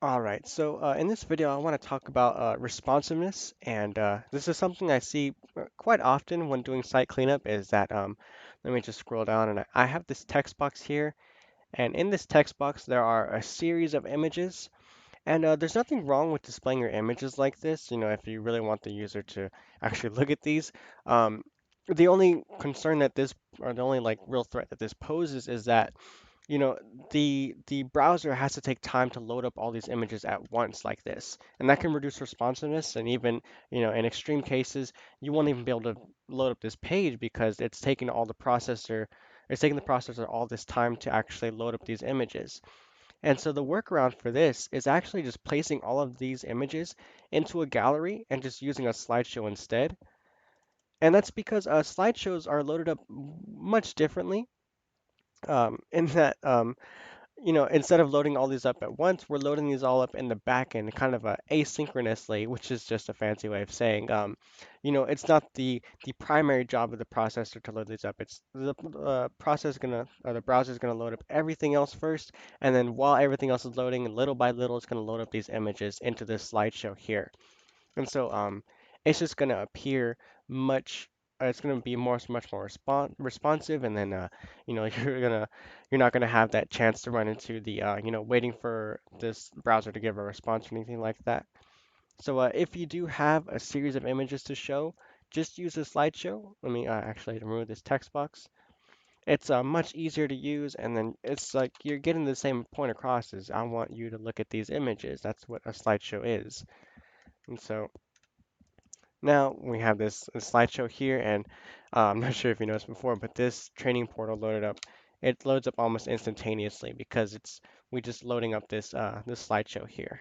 All right, so in this video, I want to talk about responsiveness, and this is something I see quite often when doing site cleanup. Is that let me just scroll down, and I have this text box here, and in this text box there are a series of images, and there's nothing wrong with displaying your images like this. You know, if you really want the user to actually look at these. Um, the only concern that this, or the only like real threat that this poses, is that you know, the browser has to take time to load up all these images at once like this, and that can reduce responsiveness. And even, in extreme cases, you won't even be able to load up this page because it's taking the processor all this time to actually load up these images. And so the workaround for this is actually just placing all of these images into a gallery and just using a slideshow instead. And that's because slideshows are loaded up much differently, in that instead of loading all these up at once, we're loading these all up in the back end, kind of asynchronously, which is just a fancy way of saying, it's not the primary job of the processor to load these up. It's the browser is gonna load up everything else first, and then while everything else is loading, little by little, it's gonna load up these images into this slideshow here. And so it's just going to appear much, it's going to be much more responsive. And then, you're not going to have that chance to run into the, waiting for this browser to give a response or anything like that. So if you do have a series of images to show, just use a slideshow. Let me actually remove this text box. It's much easier to use, and then it's like you're getting the same point across as I want you to look at these images. That's what a slideshow is. And so now we have this slideshow here, and I'm not sure if you noticed before, but this training portal loaded up. It loads up almost instantaneously because we just loading up this slideshow here.